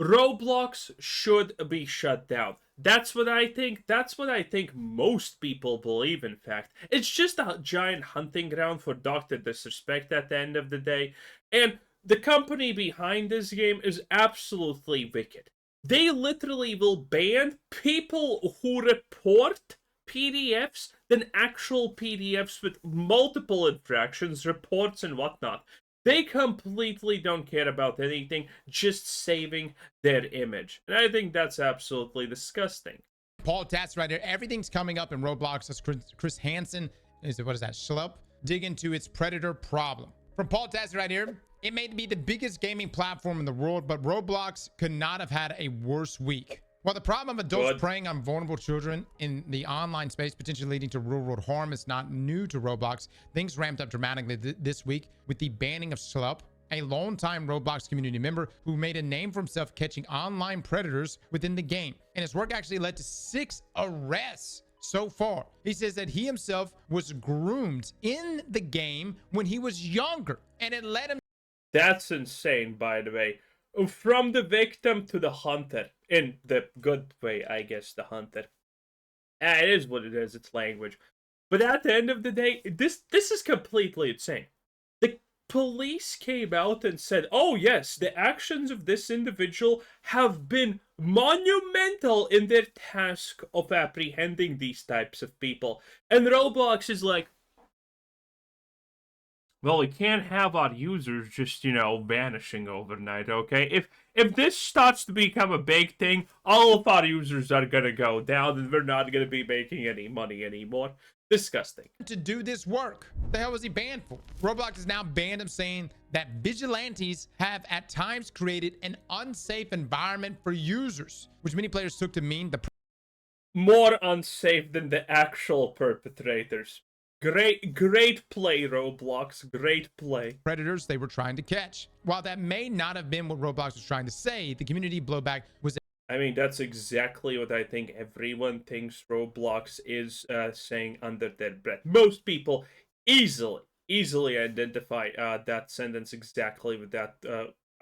Roblox should be shut down. That's what I think. That's what I think most people believe, in fact. It's just a giant hunting ground for Dr. Disrespect at the end of the day. And the company behind this game is absolutely wicked. They literally will ban people who report PDFs than actual PDFs with multiple infractions, reports, and whatnot. They completely don't care about anything, just saving their image. And I think that's absolutely disgusting. Paul Tatz right here. Everything's coming up in Roblox as Chris Hansen what is that? Schlup. Dig into its predator problem. From Paul Tatz right here. It may be the biggest gaming platform in the world, but Roblox could not have had a worse week. While the problem of adults preying on vulnerable children in the online space, potentially leading to real-world harm, is not new to Roblox, things ramped up dramatically this week with the banning of Schlup, a longtime Roblox community member who made a name for himself catching online predators within the game. And his work actually led to 6 arrests so far. He says that he himself was groomed in the game when he was younger, and it led him. That's insane, by the way. From the victim to the hunter. In the good way, I guess, the hunter. It is what it is, it's language. But at the end of the day, this is completely insane. The police came out and said, oh yes, the actions of this individual have been monumental in their task of apprehending these types of people. And Roblox is like, well, we can't have our users just, vanishing overnight, okay? If this starts to become a big thing, all of our users are gonna go down and we're not gonna be making any money anymore. Disgusting. To do this work. What the hell was he banned for? Roblox has now banned him, saying that vigilantes have at times created an unsafe environment for users, which many players took to mean the more unsafe than the actual perpetrators. Great play, Roblox. Great play. Predators they were trying to catch. While that may not have been what Roblox was trying to say, the community blowback was. I mean, that's exactly what I think everyone thinks Roblox is saying under their breath. Most people easily identify that sentence exactly with that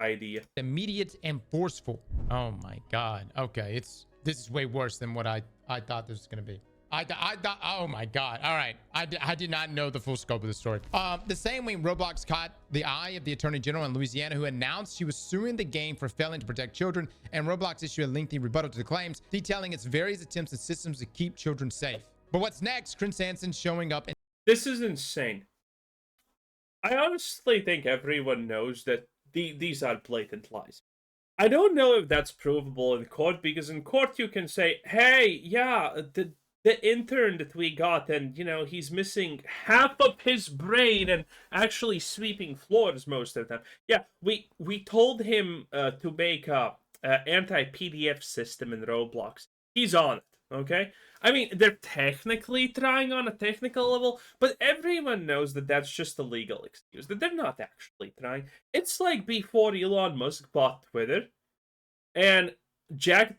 idea. Immediate and forceful. Oh my God. Okay, this is way worse than what I thought this was going to be. I thought, oh my God. All right. I did not know the full scope of the story. The same way Roblox caught the eye of the Attorney General in Louisiana, who announced she was suing the game for failing to protect children, and Roblox issued a lengthy rebuttal to the claims, detailing its various attempts and systems to keep children safe. But what's next? Chris Hansen showing up. This is insane. I honestly think everyone knows that these are blatant lies. I don't know if that's provable in court, because in court you can say, hey, yeah, the intern that we got, and he's missing half of his brain and actually sweeping floors most of the time. Yeah, we told him to make a anti-PDF system in Roblox. He's on it, okay? I mean, they're technically trying on a technical level, but everyone knows that that's just a legal excuse, that they're not actually trying. It's like before Elon Musk bought Twitter, and Jack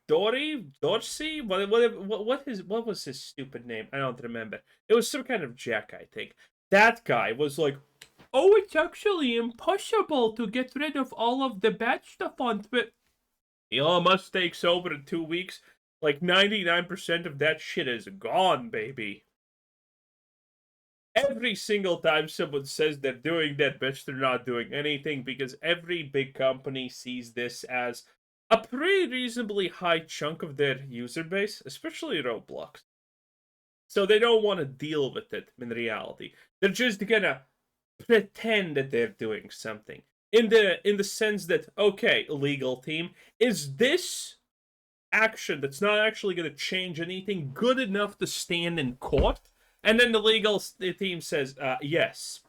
Dorsey? What was his stupid name? I don't remember. It was some kind of Jack, I think. That guy was like, oh, it's actually impossible to get rid of all of the bad stuff on Twitter. Elon Musk takes over in 2 weeks. Like 99% of that shit is gone, baby. Every single time someone says they're doing that, bitch, they're not doing anything, because every big company sees this as a pretty reasonably high chunk of their user base, especially Roblox. So they don't want to deal with it in reality. They're just gonna pretend that they're doing something. In the sense that, okay, legal team, is this action that's not actually gonna change anything good enough to stand in court? And then the legal team says, yes.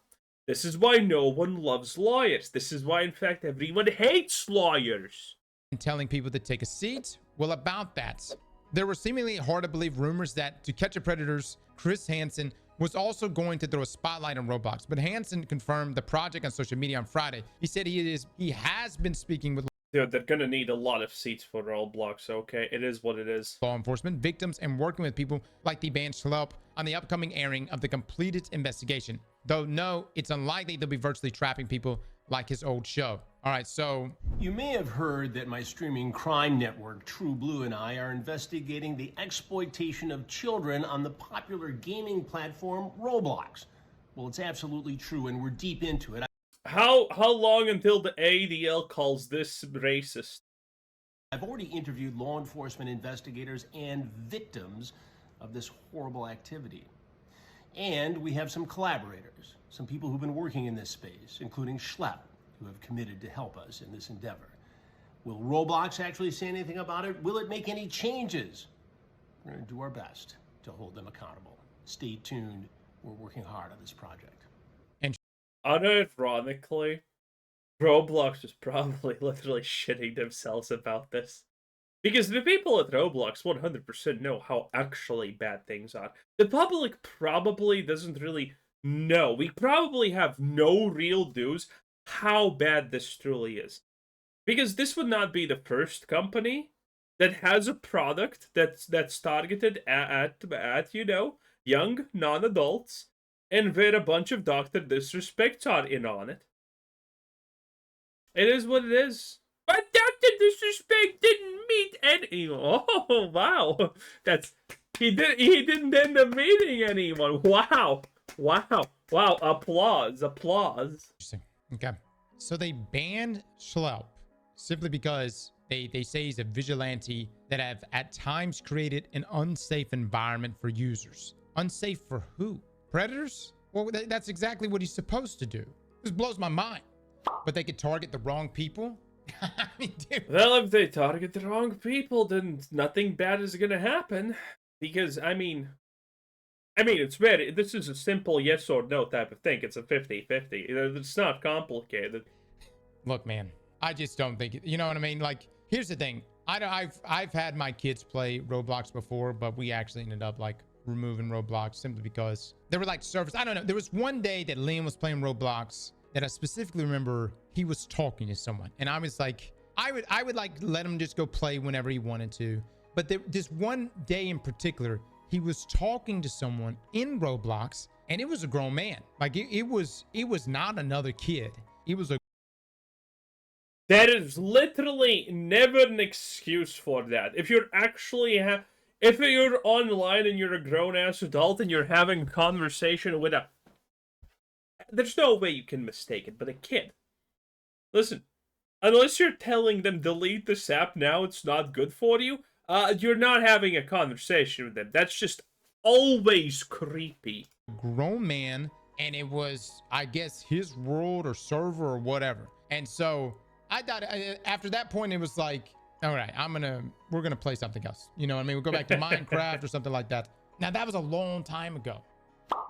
This is why no one loves lawyers. This is why, in fact, everyone hates lawyers. And telling people to take a seat. Well, about that, there were seemingly hard to believe rumors that To Catch a Predator's Chris Hansen was also going to throw a spotlight on Roblox. But Hansen confirmed the project on social media on Friday. He said he has been speaking with. Dude, they're gonna need a lot of seats for Roblox, okay? It is what it is. Law enforcement, victims, and working with people like the band Schlup on the upcoming airing of the completed investigation. Though no, it's unlikely they'll be virtually trapping people like his old show. All right, so You may have heard that my streaming crime network, True Blue, and I are investigating the exploitation of children on the popular gaming platform Roblox. Well, it's absolutely true, and we're deep into it. How long until the ADL calls this racist? I've already interviewed law enforcement investigators and victims of this horrible activity. And we have some collaborators, some people who've been working in this space, including Schlepp, who have committed to help us in this endeavor. Will Roblox actually say anything about it? Will it make any changes? We're going to do our best to hold them accountable. Stay tuned. We're working hard on this project. Unironically, Roblox is probably literally shitting themselves about this. Because the people at Roblox 100% know how actually bad things are. The public probably doesn't really know. We probably have no real news how bad this truly is. Because this would not be the first company that has a product that's targeted at you know, young non-adults, and where a bunch of Dr. Disrespects are in on it. It is what it is. But Dr. Disrespect didn't meet anyone. Oh wow, he didn't end up meeting anyone. Wow. Applause. interesting. Okay. So they banned Schlepp simply because they say he's a vigilante that have at times created an unsafe environment for users. Unsafe for who? Predators? Well, that's exactly what he's supposed to do. This blows my mind. But they could target the wrong people? I mean, dude. Well, if they target the wrong people, then nothing bad is gonna happen. Because, I mean, this is a simple yes or no type of thing. It's a 50-50. It's not complicated. Look, man, I just don't think it, you know what I mean? Like, here's the thing. I've had my kids play Roblox before, but we actually ended up like removing Roblox simply because there were like servers. I don't know. There was one day that Liam was playing Roblox that I specifically remember he was talking to someone. And I was like, I would like let him just go play whenever he wanted to. But this one day in particular, he was talking to someone in Roblox and it was a grown man. Like it was not another kid. It was a There is literally never an excuse for that. If you're actually if you're online and you're a grown-ass adult and you're having a conversation with a... There's no way you can mistake it, but a kid. Listen, unless you're telling them delete this app now, it's not good for you, you're not having a conversation with them. That's just always creepy. grown man, and it was, I guess, his world or server or whatever. And so I thought after that point, it was like, all right, we're gonna play something else. You know what I mean? We'll go back to Minecraft or something like that. Now that was a long time ago.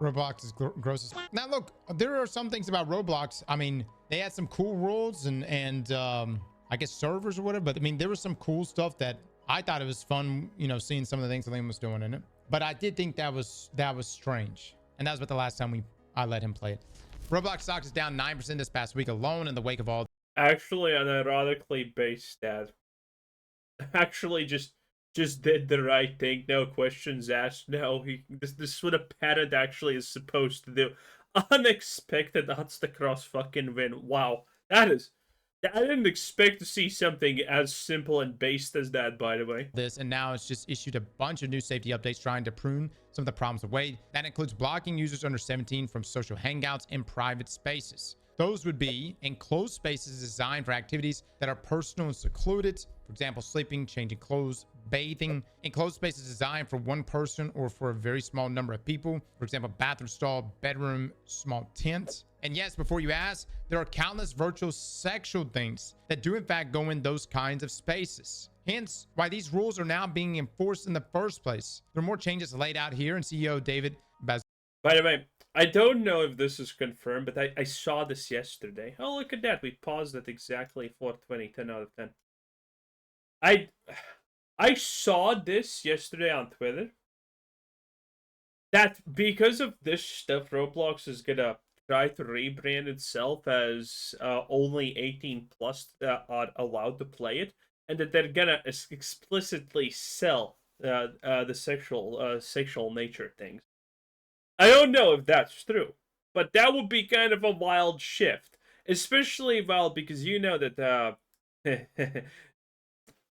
Roblox is gross as... Now look, there are some things about Roblox. I mean, they had some cool worlds and I guess servers or whatever, but I mean, there was some cool stuff that I thought it was fun, you know, seeing some of the things that Liam was doing in it. But I did think that was strange. And that was about the last time I let him play it. Roblox stock is down 9% this past week alone in the wake of all... Actually, an ironically based stat. Actually, just did the right thing. No questions asked. No, this is what a parent actually is supposed to do. Unexpected odds to cross fucking win. Wow, that is... I didn't expect to see something as simple and based as that, by the way. And now it's just issued a bunch of new safety updates trying to prune some of the problems away. That includes blocking users under 17 from social hangouts in private spaces. Those would be enclosed spaces designed for activities that are personal and secluded. For example, sleeping, changing clothes, bathing. Enclosed spaces designed for one person or for a very small number of people. For example, bathroom stall, bedroom, small tent. And yes, before you ask, there are countless virtual sexual things that do in fact go in those kinds of spaces. Hence, why these rules are now being enforced in the first place. There are more changes laid out here, and CEO David Baz... By the way, I don't know if this is confirmed, but I saw this yesterday. Oh, look at that. We paused at exactly 420, 10 out of 10. I saw this yesterday on Twitter. That because of this stuff, Roblox is gonna try to rebrand itself as only 18 plus are allowed to play it, and that they're gonna explicitly sell the sexual nature things. I don't know if that's true, but that would be kind of a wild shift. Especially, well, because you know that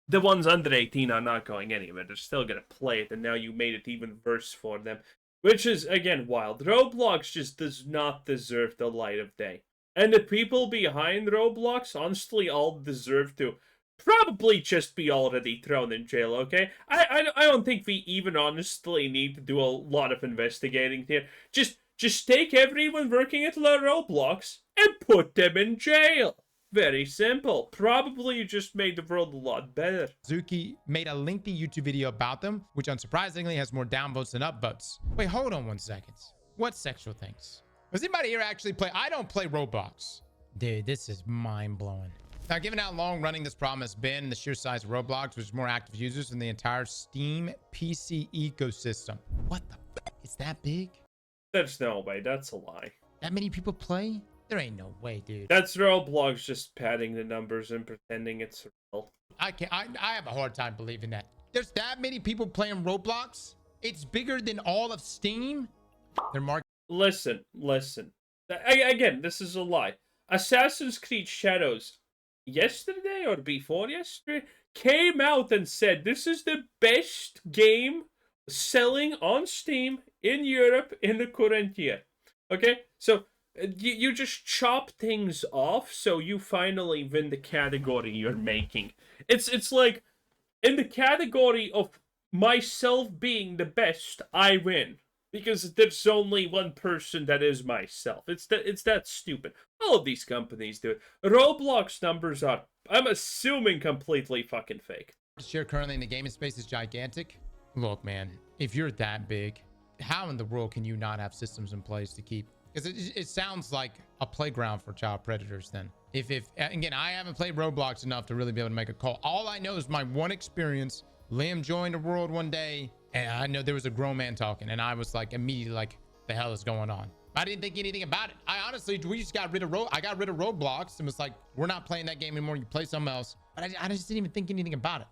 the ones under 18 are not going anywhere. They're still gonna play it, and now you made it even worse for them. Which is, again, wild. Roblox just does not deserve the light of day. And the people behind Roblox honestly all deserve to probably just be already thrown in jail, okay? I don't think we even honestly need to do a lot of investigating here. Just take everyone working at Roblox and put them in jail. Very simple. Probably you just made the world a lot better. Dunkey made a lengthy YouTube video about them, which unsurprisingly has more downvotes than upvotes. Wait, hold on 1 second. What sexual things? Does anybody here actually play? I don't play Roblox. Dude, this is mind-blowing. Now, given how long-running this problem has been and the sheer size of Roblox, which is more active users than the entire Steam PC ecosystem. What the fuck? It's that big? There's no way. That's a lie. That many people play? There ain't no way, dude. That's Roblox just padding the numbers and pretending it's real. I have a hard time believing that. There's that many people playing Roblox? It's bigger than all of Steam? They're marketing. Listen. Again, this is a lie. Assassin's Creed Shadows, yesterday or before yesterday, came out and said this is the best game selling on Steam in Europe in the current year. Okay? So, you just chop things off so you finally win the category you're making. It's like, in the category of myself being the best, I win. Because there's only one person that is myself. It's that stupid. All of these companies do it. Roblox numbers are, I'm assuming, completely fucking fake. Share currently in the gaming space is gigantic. Look, man, if you're that big, how in the world can you not have systems in place to keep? Because it sounds like a playground for child predators then. If again, I haven't played Roblox enough to really be able to make a call. All I know is my one experience. Liam joined a world one day, and I know there was a grown man talking, and I was like, immediately like, the hell is going on? I didn't think anything about it. I honestly, we just got rid of I got rid of Roblox and was like, we're not playing that game anymore. You play something else. But I just didn't even think anything about it.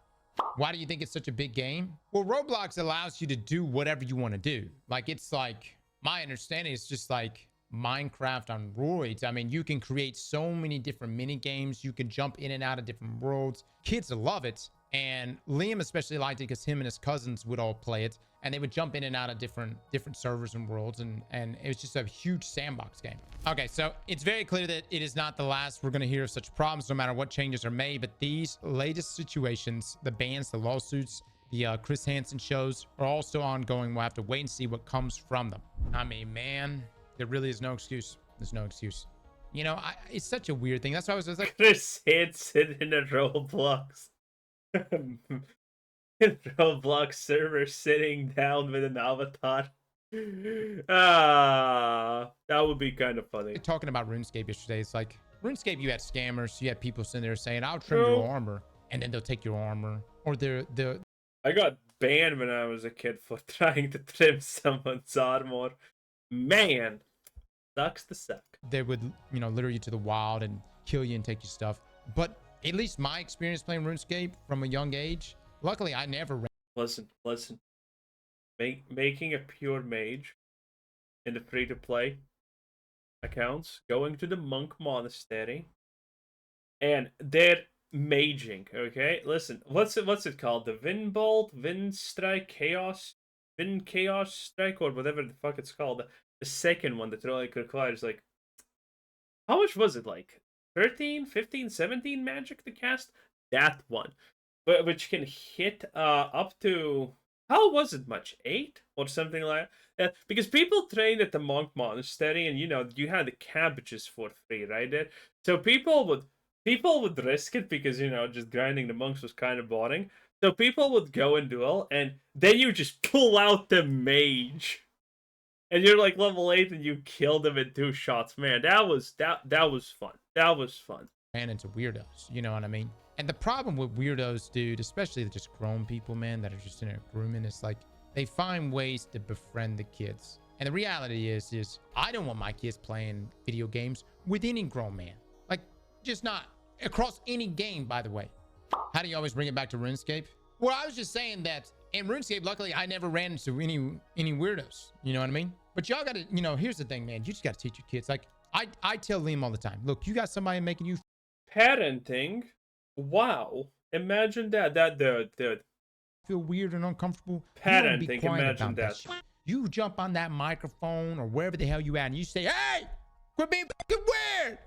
Why do you think it's such a big game? Well, Roblox allows you to do whatever you want to do. Like, it's like, my understanding is just like Minecraft on roids. I mean, you can create so many different mini games. You can jump in and out of different worlds. Kids love it. And Liam especially liked it because him and his cousins would all play it, and they would jump in and out of different servers and worlds, and it was just a huge sandbox game. Okay, so it's very clear that it is not the last we're going to hear of such problems, no matter what changes are made. But these latest situations, the bans, the lawsuits, the Chris Hansen shows, are all still ongoing. We'll have to wait and see what comes from them. I mean, man, there really is no excuse. There's no excuse. You know, it's such a weird thing. That's why I was just like, Chris Hansen in a Roblox. Roblox server sitting down with an avatar. That would be kind of funny. Talking about RuneScape yesterday, it's like RuneScape, you had scammers, you had people sitting there saying, I'll trim your armor, and then they'll take your armor, or I got banned when I was a kid for trying to trim someone's armor. Man, sucks to suck. They would, you know, lure you to the wild and kill you and take your stuff. But at least my experience playing RuneScape from a young age, luckily I never ran. Listen. Making a pure mage in the free-to-play accounts, going to the monk monastery, and they're maging, okay? Listen, what's it called? The Wind Strike, Chaos Strike, or whatever the fuck it's called. The second one that really requires, like, how much was it, like 13, 15, 17 magic to cast? That one. But which can hit up to, how was it much? 8 or something like that? Because people trained at the monk monastery, and you know, you had the cabbages for free, right there. So people would risk it because, you know, just grinding the monks was kind of boring. So people would go and duel, and then you just pull out the mage. And you're like level 8 and you kill them in 2 shots. Man, that was fun. That was fun. Ran into weirdos, you know what I mean? And the problem with weirdos, dude, especially just grown people, man, that are just in a grooming, is like they find ways to befriend the kids. And the reality is I don't want my kids playing video games with any grown man. Like, just not across any game, by the way. How do you always bring it back to RuneScape? Well, I was just saying that in RuneScape, luckily, I never ran into any weirdos. You know what I mean? But y'all got to, you know, here's the thing, man. You just got to teach your kids. Like, I tell Liam all the time, look, you got somebody making you Parenting? Wow. Imagine that. Dude. feel weird and uncomfortable. You don't be Parenting, quiet imagine about that that. shit. You jump on that microphone or wherever the hell you at and you say, hey, quit being fucking weird.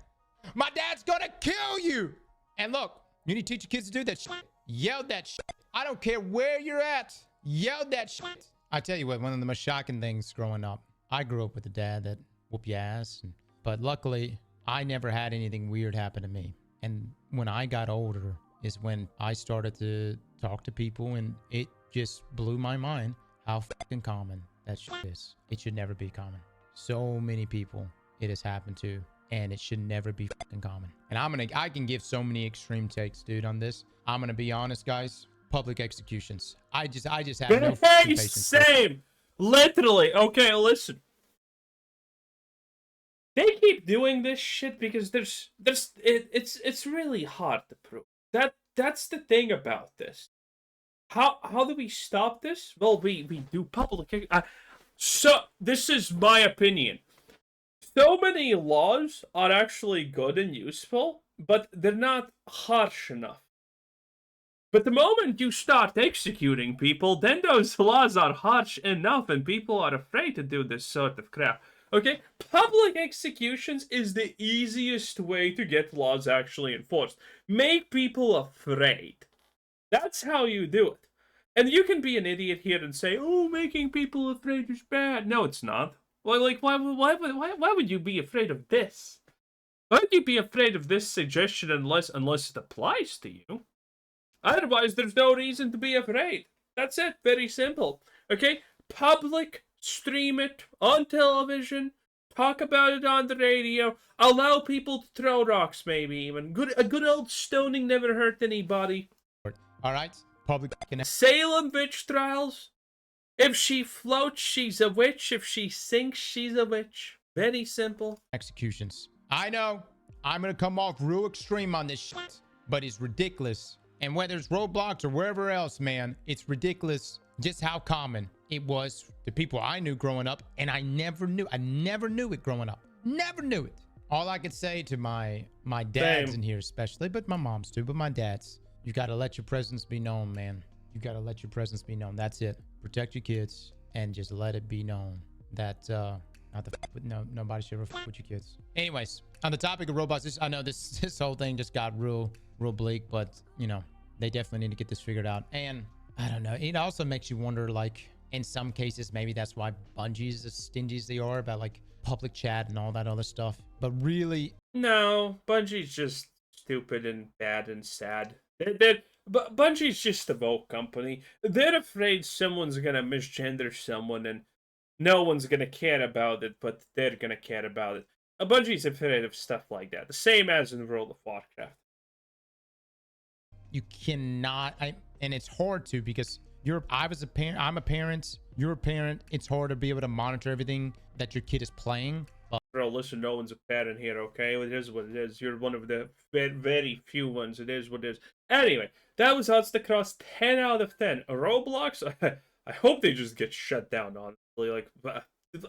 My dad's gonna kill you. And look, you need to teach your kids to do that shit. Yell that shit. I don't care where you're at. Yell that shit. I tell you what, one of the most shocking things growing up, I grew up with a dad that whooped your ass. But luckily, I never had anything weird happen to me. And when I got older is when I started to talk to people, and it just blew my mind how fucking common that shit is. It should never be common. So many people it has happened to, and it should never be fucking common. And I can give so many extreme takes, dude, on this. I'm gonna be honest, guys. Public executions. I just have no fucking Hey, patience. same. Literally. Okay, listen. They keep doing this shit because it's really hard to prove. That's the thing about this. How do we stop this? Well, we do public. So this is my opinion. So many laws are actually good and useful, but they're not harsh enough. But the moment you start executing people, then those laws are harsh enough, and people are afraid to do this sort of crap. Okay? Public executions is the easiest way to get laws actually enforced. Make people afraid. That's how you do it. And you can be an idiot here and say, oh, making people afraid is bad. No, it's not. Well, like, why would you be afraid of this? Why would you be afraid of this suggestion unless it applies to you? Otherwise, there's no reason to be afraid. That's it. Very simple. Okay? Public, stream it on television, talk about it on the radio, allow people to throw rocks, maybe even. A good old stoning never hurt anybody. All right? Public. Salem witch trials. If she floats, she's a witch. If she sinks, she's a witch. Very simple. Executions. I know I'm gonna come off real extreme on this shit, but it's ridiculous. And whether it's Roblox or wherever else, man, it's ridiculous just how common it was to people I knew growing up, and I never knew it growing up. Never knew it. All I could say to my dads in here especially, but my moms too, but my dads, you gotta let your presence be known, man. You gotta let your presence be known. That's it. Protect your kids and just let it be known that nobody should ever fuck with your kids. Anyways, on the topic of Roblox, I know this whole thing just got real bleak, but you know, they definitely need to get this figured out. And I don't know, it also makes you wonder, like, in some cases, maybe that's why Bungie's as stingy as they are about like public chat and all that other stuff. But really, no, Bungie's just stupid and bad and sad. But Bungie's just a vote company. They're afraid someone's gonna misgender someone, and no one's gonna care about it, but they're gonna care about it. Bungie's afraid of stuff like that. The same as in World of Warcraft. you cannot, and it's hard to, because I'm a parent, you're a parent. It's hard to be able to monitor everything that your kid is playing. Bro, listen, no one's a parent here, okay? It is what it is. You're one of the very few ones. It is what it is. Anyway, that was Odds to Cross 10 out of 10. Roblox, I hope they just get shut down, honestly. Like,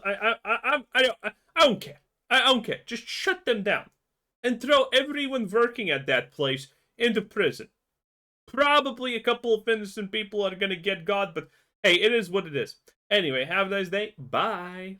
I don't care. I don't care. Just shut them down. And throw everyone working at that place into prison. Probably a couple of innocent people are gonna get got, but hey, it is what it is. Anyway, have a nice day. Bye.